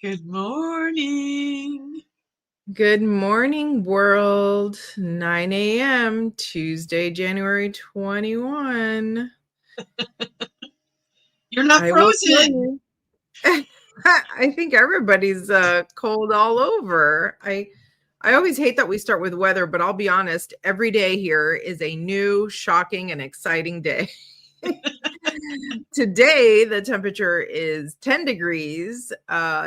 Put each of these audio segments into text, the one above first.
Good morning. Good morning, world. 9 a.m., Tuesday, January 21. You're not I will tell frozen. you. I think everybody's cold all over. I always hate that we start with weather, but I'll be honest, every day here is a new, shocking, and exciting day. Today, the temperature is 10 degrees.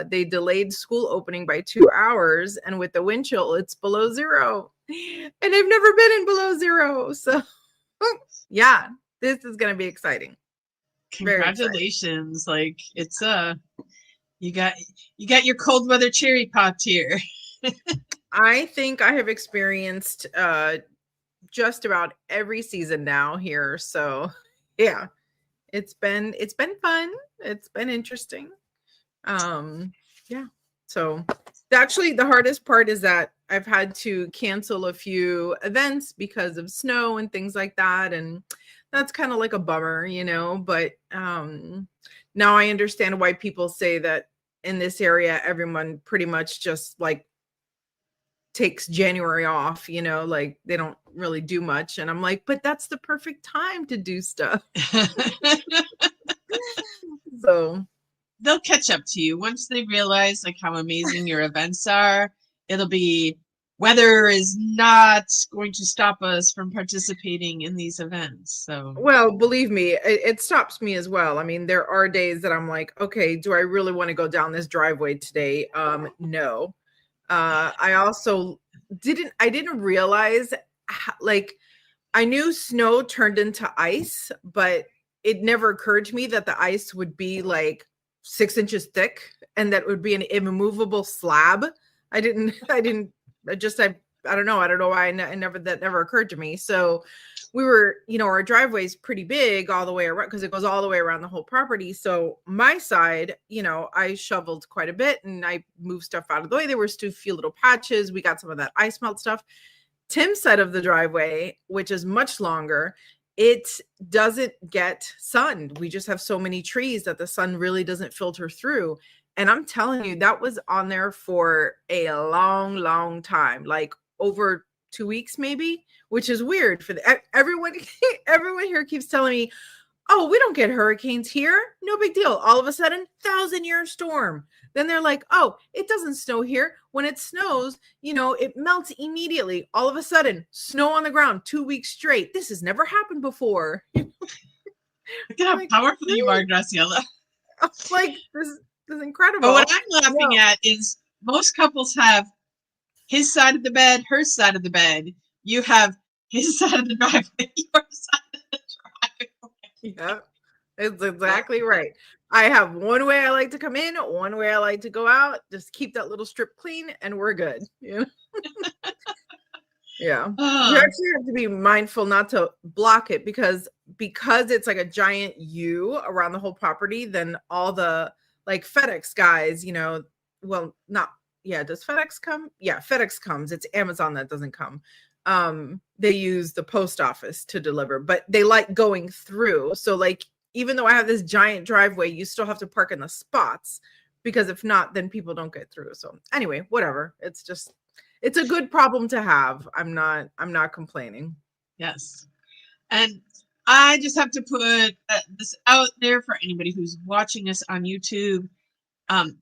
They delayed school opening by 2 hours, and with the wind chill, it's below zero. And I've never been in below zero. So, yeah, this is going to be exciting. Very exciting. Congratulations. Like it's you got you got your cold weather cherry popped here. I think I have experienced just about every season now here. So, yeah, it's been fun. It's been interesting. Yeah. So actually the hardest part is that I've had to cancel a few events because of snow and things like that. And that's kind of like a bummer. But now I understand why people say that in this area, everyone pretty much just like takes January off, like they don't really do much. And I'm like, but that's the perfect time to do stuff. So They'll catch up to you once they realize like how amazing your events are. It'll be weather is not going to stop us from participating in these events. So well, believe me, it stops me as well. I mean, there are days that I'm like, okay, do I really want to go down this driveway today? No. I also I didn't realize like I knew snow turned into ice, but it never occurred to me that the ice would be like 6 inches thick and that would be an immovable slab. I don't know. I don't know why that never occurred to me. So we were, our driveway's pretty big all the way around because it goes all the way around the whole property. So my side, I shoveled quite a bit and I moved stuff out of the way. There were still a few little patches. We got some of that ice melt stuff. Tim's side of the driveway, which is much longer, it doesn't get sun. We just have so many trees that the sun really doesn't filter through. And I'm telling you, that was on there for a long, long time, like over 2 weeks, maybe, which is weird for everyone. Everyone here keeps telling me, oh, we don't get hurricanes here. No big deal. All of a sudden, 1,000-year storm. Then they're like, oh, it doesn't snow here. When it snows, it melts immediately. All of a sudden, snow on the ground 2 weeks straight. This has never happened before. look at how Like, powerful you are, really? Graciela. Like, this is But what incredible. I'm laughing No. at is most couples have his side of the bed, her side of the bed. You have his side of the driveway, your side of the driveway. Yeah, it's exactly right. I have one way I like to come in, one way I like to go out. Just keep that little strip clean and we're good. Yeah. You Oh, actually have to be mindful not to block it because it's like a giant U around the whole property, then all the like FedEx guys, well, not yeah, does FedEx come? Yeah, FedEx comes. It's Amazon that doesn't come. They use the post office to deliver, but they like going through. So like even though I have this giant driveway, you still have to park in the spots because if not, then people don't get through. So anyway, whatever. It's a good problem to have. I'm not complaining. yes. And I just have to put this out there for anybody who's watching us on YouTube.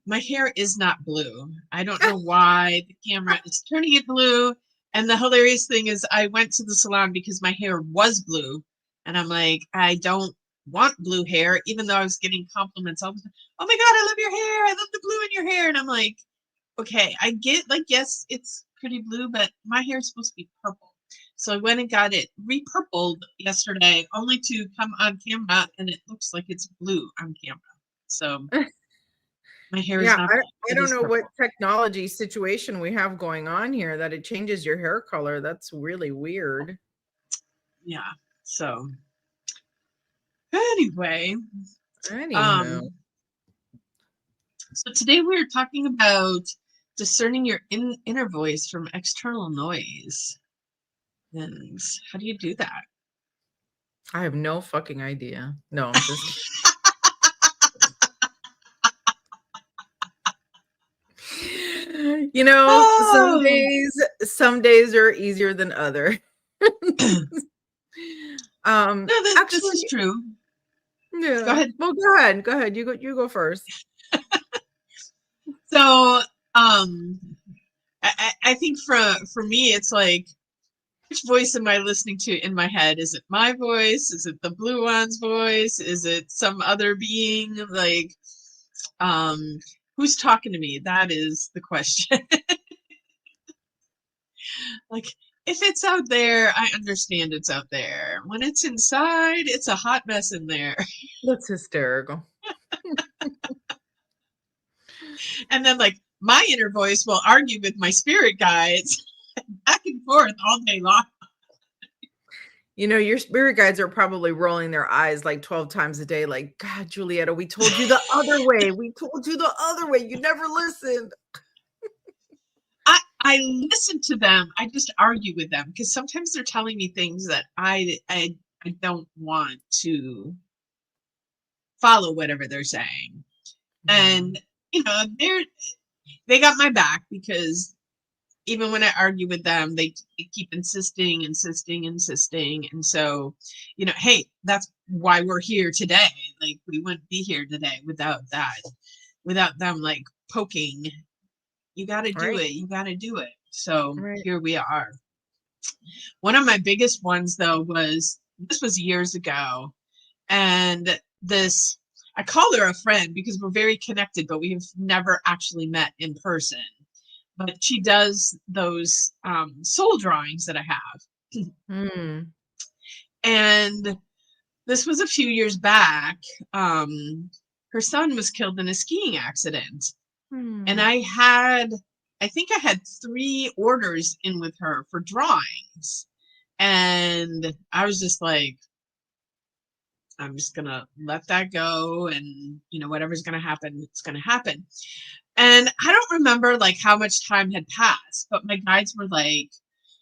My hair is not blue. I don't know why the camera is turning it blue. And the hilarious thing is, I went to the salon because my hair was blue. And I'm like, I don't want blue hair, even though I was getting compliments all the time. Oh my God, I love your hair. I love the blue in your hair. And I'm like, okay, I get like, yes, it's pretty blue, but my hair is supposed to be purple. So I went and got it repurpled yesterday, only to come on camera and it looks like it's blue on camera. So my hair is Yeah, not I, blue. I It don't is know what purple. technology situation we have going on here that it changes your hair color. That's really weird. Yeah. So anyway, Anywho, um, so today we're talking about discerning your inner voice from external noise. And how do you do that? I have no fucking idea. No, I'm just kidding. You know, Oh, some days are easier than other. no, this is Actually, true. Go yeah. ahead. Well, go ahead. Go ahead. You go first. So, I think for me, it's like, which voice am I listening to in my head? Is it my voice? Is it the blue one's voice? Is it some other being? Like, um, who's talking to me? That is the question. Like, if it's out there, I understand it's out there. When it's inside, it's a hot mess in there. That's hysterical. And then, like, my inner voice will argue with my spirit guides back and forth all day long. You know, your spirit guides are probably rolling their eyes like 12 times a day, like, God, Julietta, we told you the other way. We told you the other way. You never listened. I listen to them. I just argue with them because sometimes they're telling me things that I don't want to follow whatever they're saying. Yeah. And you know, they got my back because even when I argue with them, they keep insisting. And so, you know, hey, that's why we're here today. Like, we wouldn't be here today without that, without them like poking. You got to do Right. it. You got to do it. So Right. here we are. One of my biggest ones, though, was this was years ago. And this, I call her a friend because we're very connected, but we've never actually met in person. But she does those soul drawings that I have. Hmm. And this was a few years back. Her son was killed in a skiing accident. And Hmm. I think I had 3 orders in with her for drawings. And I was just like, I'm just gonna let that go, and you know, whatever's gonna happen, it's gonna happen. And I don't remember like how much time had passed, but my guides were like,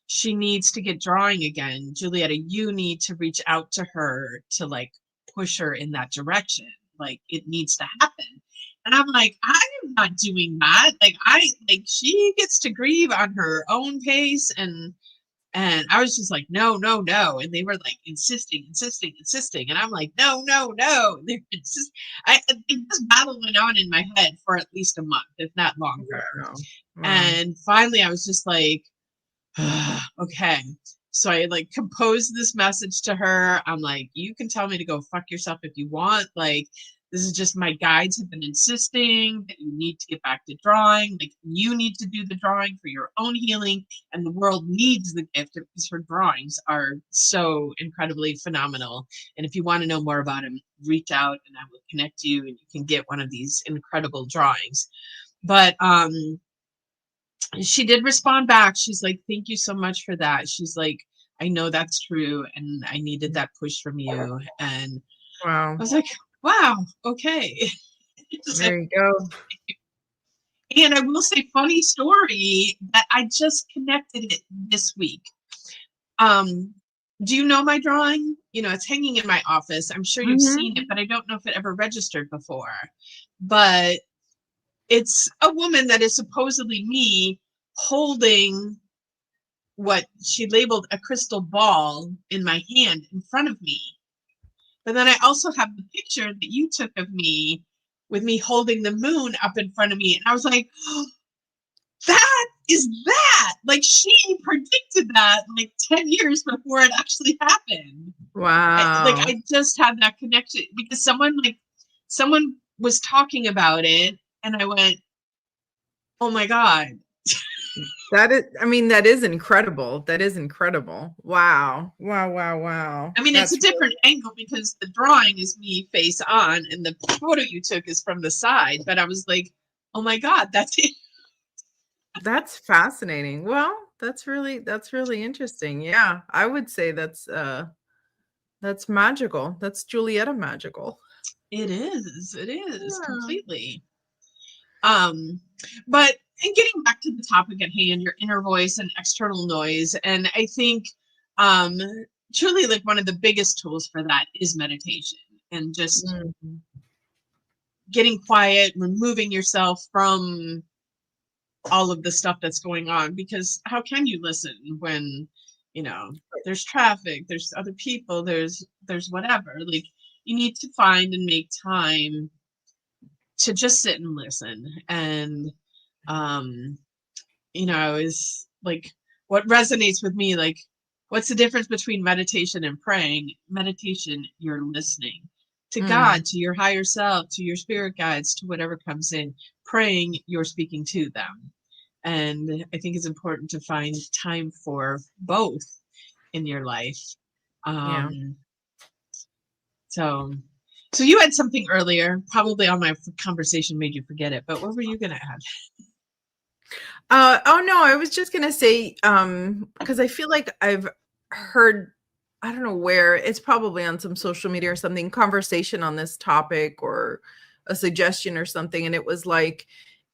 she needs to get drawing again. Julietta, you need to reach out to her to like push her in that direction. Like, it needs to happen. And I'm like, I am not doing that. Like, she gets to grieve on her own pace. And I was just like, no, no, no. And they were like insisting. And I'm like, no, no, no. They're just, this battle went on in my head for at least a month, if not longer. Wow. Wow. And finally, I was just like, okay. So I like composed this message to her. I'm like, you can tell me to go fuck yourself if you want. Like, this is just, my guides have been insisting that you need to get back to drawing. Like, you need to do the drawing for your own healing, and the world needs the gift because her drawings are so incredibly phenomenal. And if you want to know more about them, reach out and I will connect you, and you can get one of these incredible drawings. But she did respond back. She's like, thank you so much for that. She's like, I know that's true, and I needed that push from you. And I Wow. was like, wow, okay. There you go. And I will say, funny story, that I just connected it this week. Um, do you know my drawing? You know, it's hanging in my office. I'm sure you've seen it, Mhm. but I don't know if it ever registered before. But it's a woman that is supposedly me holding what she labeled a crystal ball in my hand in front of me. But then I also have the picture that you took of me with me holding the moon up in front of me. And I was like, oh, that is that. Like, she predicted that like 10 years before it actually happened. Wow. I just had that connection because someone was talking about it, and I went, oh my God. That is, I mean, that is incredible. That is incredible. Wow. Wow. Wow. Wow. I mean, it's a That's different angle because the drawing is me face on and the photo you took is from the side. But I was like, oh my God, that's it. that's fascinating. Well, that's really interesting. Yeah. I would say that's magical. That's Julietta magical. It is. It is Yeah. completely. Um, but and getting back to the topic at hand, your inner voice and external noise, and I think um truly like one of the biggest tools for that is meditation, and just Mhm. getting quiet, removing yourself from all of the stuff that's going on, because how can you listen when, there's traffic, there's other people, there's whatever. Like, you need to find and make time to just sit and listen. And is like, what resonates with me, like, what's the difference between meditation and praying? Meditation, you're listening to God, to your higher self, to your spirit guides, to whatever comes in. Praying, you're speaking to them. And I think it's important to find time for both in your life. Yeah. So you had something earlier, probably on my conversation made you forget it, but what were you going to add? Oh no, I was just gonna say, because I feel like I've heard, I don't know where, it's probably on some social media or something, conversation on this topic or a suggestion or something. And it was like,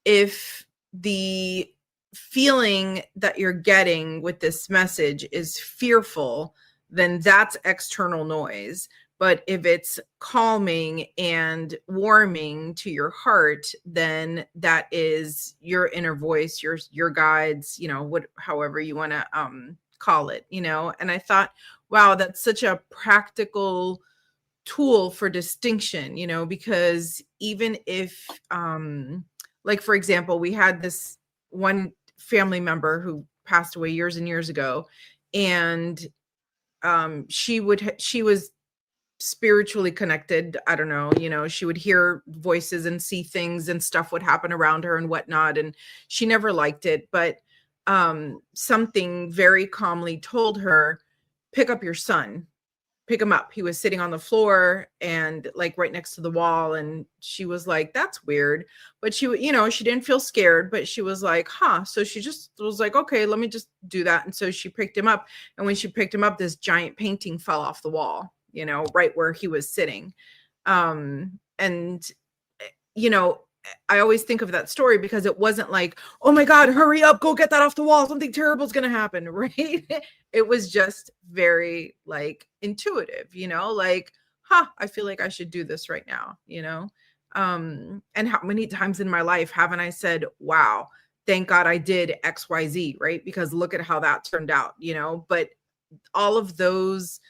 if the feeling that you're getting with this message is fearful, then that's external noise. But if it's calming and warming to your heart, then that is your inner voice, your guides, however you want to call it, And I thought, wow, that's such a practical tool for distinction, because even if like, for example, we had this one family member who passed away years and years ago, and she was spiritually connected. I don't know, she would hear voices and see things, and stuff would happen around her and whatnot. And she never liked it. But something very calmly told her, pick up your son, pick him up. He was sitting on the floor and like right next to the wall. And she was like, that's weird. But she didn't feel scared, but she was like, huh. So she just was like, okay, let me just do that. And so she picked him up. And when she picked him up, this giant painting fell off the wall, right where he was sitting. And I always think of that story because it wasn't like, oh my God, hurry up, go get that off the wall, something terrible is going to happen, right? It was just very like intuitive, like, I feel like I should do this right now, and how many times in my life haven't I said, wow, thank God I did XYZ, right? Because look at how that turned out, but all of those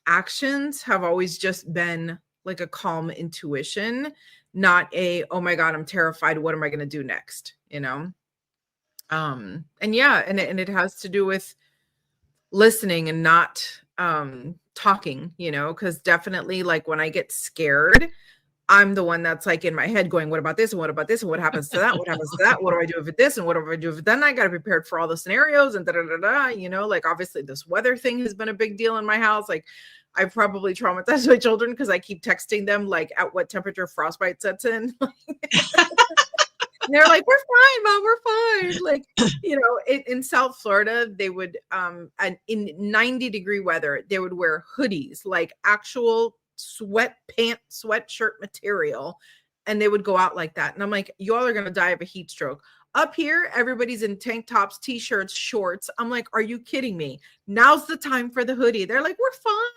actions have always just been like a calm intuition, not a, oh my God, I'm terrified, what am I going to do next, and yeah, and it has to do with listening and not talking, because definitely, like, when I get scared, I'm the one that's like in my head going, what about this? And what about this? And what happens to that? What happens to that? What do I do if it this? And what do I do if it then? I got to be prepared for all the scenarios and like, obviously this weather thing has been a big deal in my house. Like, I probably traumatized my children because I keep texting them like at what temperature frostbite sets in. And they're like, we're fine, Mom, we're fine. Like, in South Florida, they would, in 90-degree weather, they would wear hoodies, like actual sweatshirt material. And they would go out like that. And I'm like, you all are going to die of a heat stroke. Up here, everybody's in tank tops, t-shirts, shorts. I'm like, are you kidding me? Now's the time for the hoodie. They're like, we're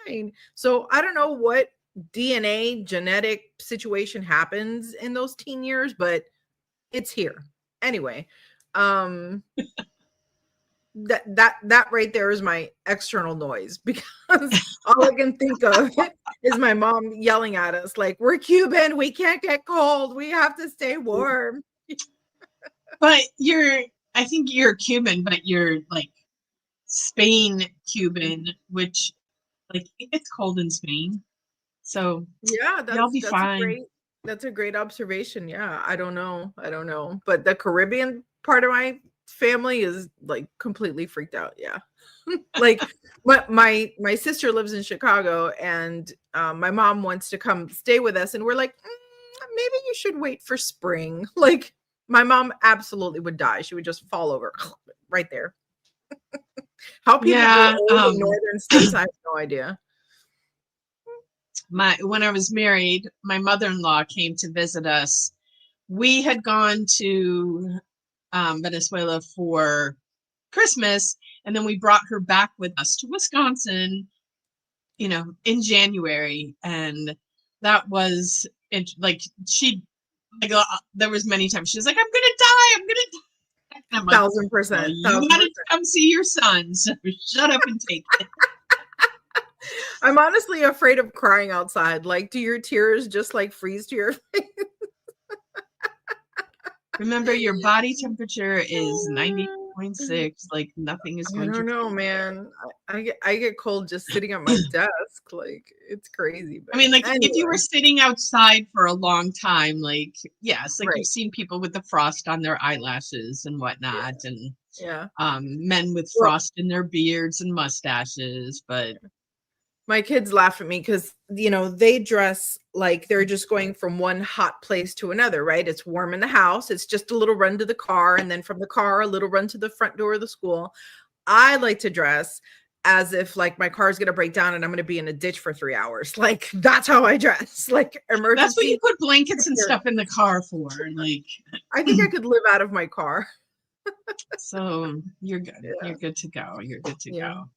fine. So I don't know what DNA genetic situation happens in those teen years, but it's here. Anyway, that right there is my external noise, because all I can think of is my mom yelling at us like, we're Cuban, we can't get cold, we have to stay warm. But I think you're Cuban, but you're like Spain Cuban, which, like, it's cold in Spain. So yeah, y'all be fine. That's a great observation. Yeah, I don't know. But the Caribbean part of my family is like completely freaked out. Yeah. Like, my sister lives in Chicago, and my mom wants to come stay with us, and we're like, maybe you should wait for spring. Like, my mom absolutely would die. She would just fall over right there. How people go old in northern states, I have no idea. When I was married, my mother-in-law came to visit us. We had gone to Venezuela for Christmas, and then we brought her back with us to Wisconsin, in January. And that was like, there was many times she was like, I'm gonna die. I'm like, well, 1000%. you 1000%. wanted to come see your son, so shut up and take it. I'm honestly afraid of crying outside. Like, do your tears just like freeze to your face? Remember, your body temperature is 90.6. Like, nothing is I going to don't know, change. man. I get cold just sitting at my desk. Like, it's crazy. I But mean, like, if you were anyway, sitting outside for a long time, like, yes, like you've right. seen people with the frost on their eyelashes and Yeah. whatnot, and Yeah. men with Well, frost in their beards and mustaches. But my kids laugh at me because, they dress like they're just going from one hot place to another, right? It's warm in the house. It's just a little run to the car. And then from the car, a little run to the front door of the school. I like to dress as if like my car's going to break down and I'm going to be in a ditch for 3 hours. Like, that's how I dress. Like, that's what you emergency. put blankets and stuff in the car for. Like, I think I could live out of my car. so you're good. Yeah. You're good to go. You're good to Yeah. go.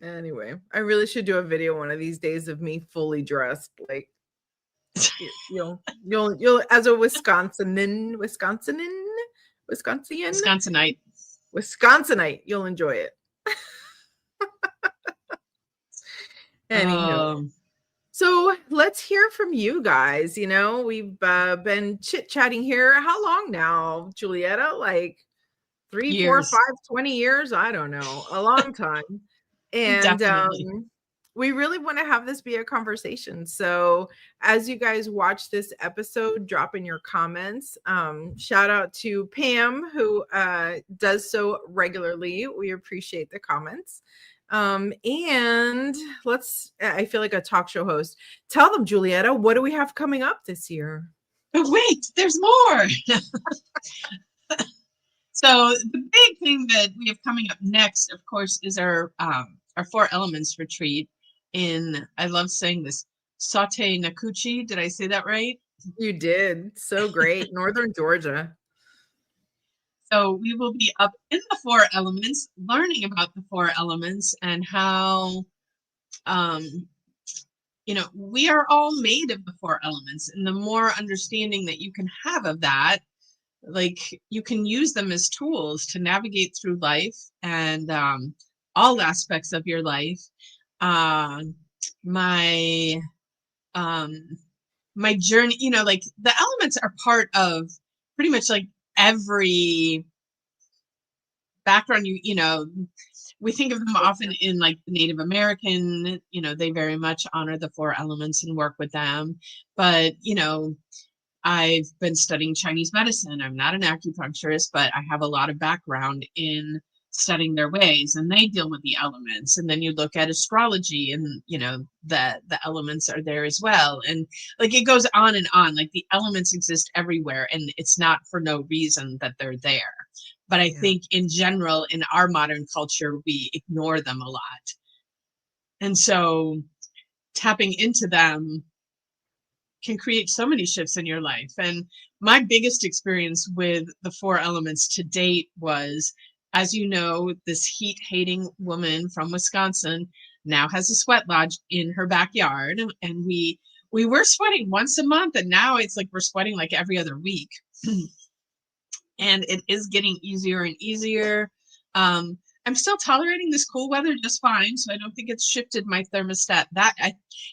Anyway, I really should do a video one of these days of me fully dressed. Like, you'll as a Wisconsinite, Wisconsinite, you'll enjoy it. Anywho, Um, so let's hear from you guys. We've been chit-chatting here. How long now, Julietta? Like 3, 4, 5, years, 20 years? I don't know. A long time. And definitely. we really want to have this be a conversation. So as you guys watch this episode, drop in your comments. Shout out to Pam, who does so regularly. We appreciate the comments. And I feel like a talk show host. Tell them, Julietta, what do we have coming up this year? But wait, there's more. So the big thing that we have coming up next, of course, is our Four Elements retreat in, I love saying this, Saute Nakuchi. Did I say that right? You did. So great. Northern Georgia. So we will be up in the Four Elements, learning about the Four Elements and how, we are all made of the Four Elements. And the more understanding that you can have of that, like you can use them as tools to navigate through life and all aspects of your life. My my journey, like the elements are part of pretty much like every background. We think of them often in like the Native American, they very much honor the four elements and work with them. But I've been studying Chinese medicine. I'm not an acupuncturist, but I have a lot of background in studying their ways, and they deal with the elements. And then you look at astrology, and the elements are there as well. And like it goes on and on. Like the elements exist everywhere, and it's not for no reason that they're there. But I think in general, in our modern culture, we ignore them a lot. And so tapping into them can create so many shifts in your life. And my biggest experience with the four elements to date was, as you know, this heat hating woman from Wisconsin now has a sweat lodge in her backyard. And we were sweating once a month, and now it's like we're sweating like every other week. And it is getting easier and easier. I'm still tolerating this cool weather just fine, so I don't think it's shifted my thermostat.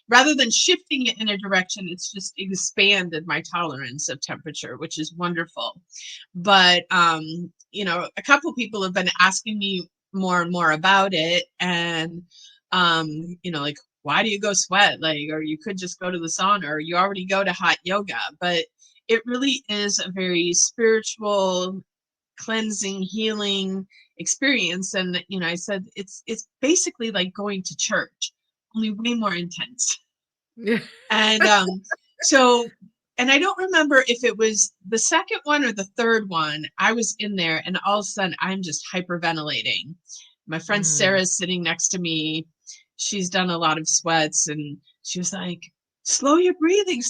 Rather than shifting it in a direction, it's just expanded my tolerance of temperature, which is wonderful. But a couple people have been asking me more and more about it, and like, why do you go sweat? Like, or you could just go to the sauna, or you already go to hot yoga. But it really is a very spiritual, cleansing, healing experience. And I said it's basically like going to church, only way more intense. Yeah. And and I don't remember if it was the second one or the third one. I was in there, and all of a sudden I'm just hyperventilating. My friend Sarah's sitting next to me. She's done a lot of sweats, and she was like, slow your breathing.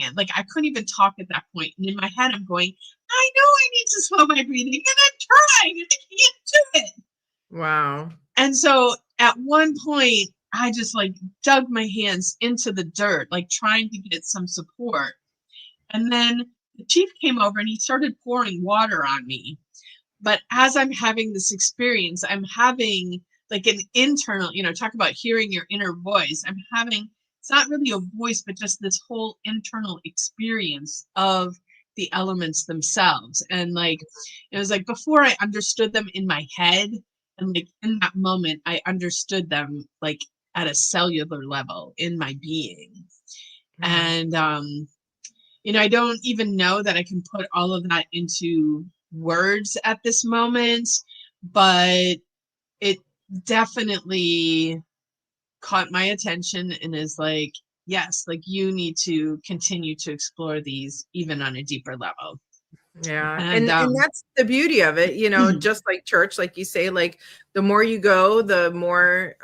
And like, I couldn't even talk at that point. And in my head, I'm going, I know I need to slow my breathing, and I'm trying, and I can't do it. Wow. And so at one point, I just like dug my hands into the dirt, like trying to get some support. And then the chief came over, and he started pouring water on me. But as I'm having this experience, I'm having like an internal, talk about hearing your inner voice. I'm having, it's not really a voice, but just this whole internal experience of the elements themselves. And like, it was like before I understood them in my head, and like in that moment, I understood them like at a cellular level in my being. Mhm. And, I don't even know that I can put all of that into words at this moment, but it definitely caught my attention and is like, yes, like you need to continue to explore these even on a deeper level. Yeah. And And that's the beauty of it, just like church, like you say, like the more you go, the more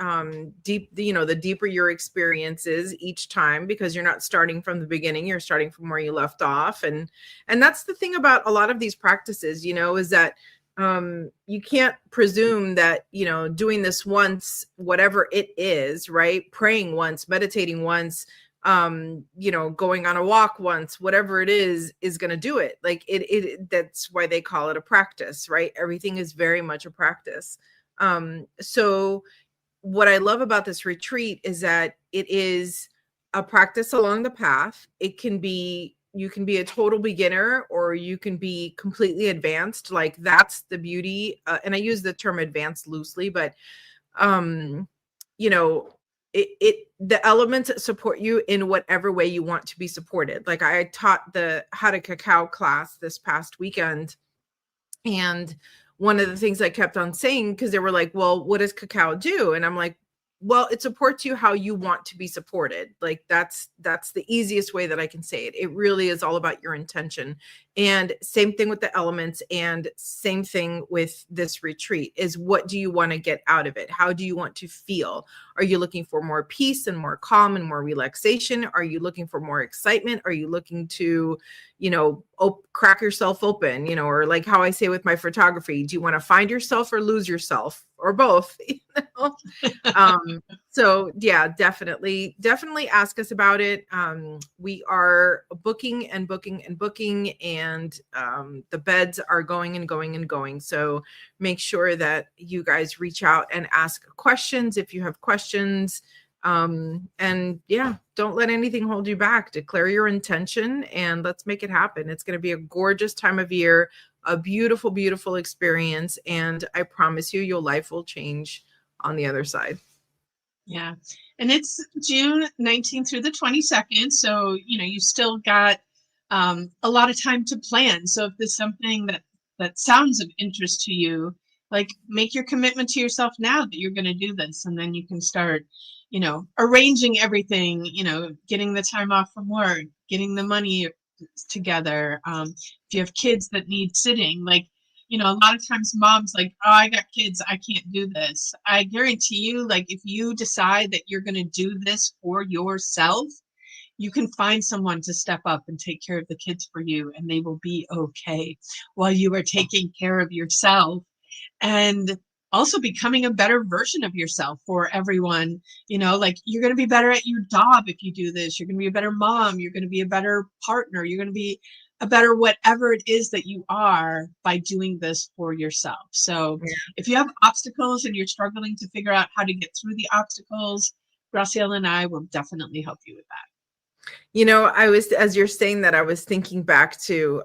deep, the deeper your experience is each time, because you're not starting from the beginning, you're starting from where you left off. And that's the thing about a lot of these practices, is that you can't presume that, doing this once, whatever it is, right? Praying once, meditating once, going on a walk once, whatever it is going to do it. Like that's why they call it a practice, right? Everything is very much a practice. So what I love about this retreat is that it is a practice along the path. You can be a total beginner, or you can be completely advanced. Like that's the beauty. And I use the term advanced loosely, but um you know the elements that support you in whatever way you want to be supported. Like I taught the how to cacao class this past weekend, and one of the things I kept on saying, because they were like, well, what does cacao do? And I'm like, well, it supports you how you want to be supported. Like that's the easiest way that I can say it. It really is all about your intention. And same thing with the elements, and same thing with this retreat is, what do you want to get out of it? How do you want to feel? Are you looking for more peace and more calm and more relaxation? Are you looking for more excitement? Are you looking to, crack yourself open, or like how I say with my photography, do you want to find yourself or lose yourself, or both? So yeah, definitely ask us about it. We are booking and booking and booking, and the beds are going and going and going. So make sure that you guys reach out and ask questions if you have questions. And yeah, don't let anything hold you back. Declare your intention and let's make it happen. It's going to be a gorgeous time of year, a beautiful, beautiful experience. And I promise you, your life will change on the other side. yeah. And it's June 19th through the 22nd. So, you still got a lot of time to plan. So if there's something that sounds of interest to you, like make your commitment to yourself now that you're going to do this. And then you can start, arranging everything, getting the time off from work, getting the money together. If you have kids that need sitting, like, a lot of times moms like, oh, I got kids, I can't do this. I guarantee you, like, if you decide that you're going to do this for yourself, you can find someone to step up and take care of the kids for you, and they will be okay while you are taking care of yourself. And also becoming a better version of yourself for everyone. Like you're going to be better at your job if you do this. You're going to be a better mom. You're going to be a better partner. You're going to be a better whatever it is that you are by doing this for yourself. So if you have obstacles and you're struggling to figure out how to get through the obstacles, Graciela and I will definitely help you with that. I was, as you're saying that, I was thinking back to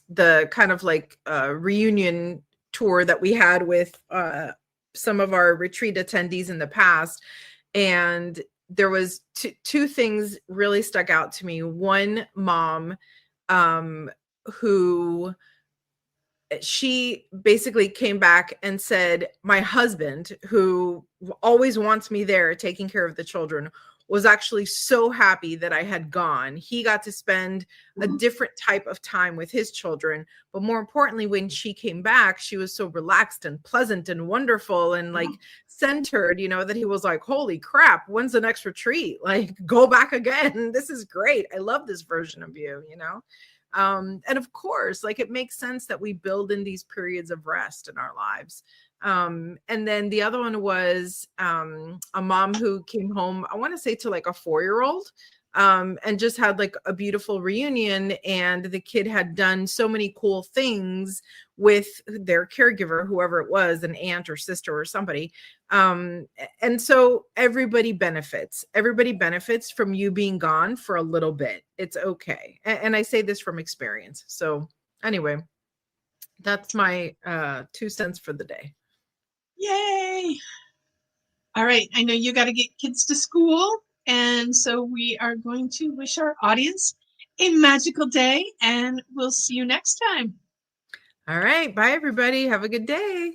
the kind of like reunion tour that we had with some of our retreat attendees in the past. And there was two things really stuck out to me. One mom who, she basically came back and said, my husband, who always wants me there taking care of the children, was actually so happy that I had gone. He got to spend a different type of time with his children. But more importantly, when she came back, she was so relaxed and pleasant and wonderful and like centered, that he was like, holy crap, when's the next retreat? Like, go back again. This is great. I love this version of you, and of course, like, it makes sense that we build in these periods of rest in our lives. And then the other one was a mom who came home, I want to say, to like a 4-year-old and just had like a beautiful reunion, and the kid had done so many cool things with their caregiver, whoever it was, an aunt or sister or somebody. And so everybody benefits from you being gone for a little bit. It's okay. And I say this from experience. So anyway, that's my 2 cents for the day. Yay! All right, I know you got to get kids to school, and so we are going to wish our audience a magical day, and we'll see you next time. All right, bye everybody, have a good day.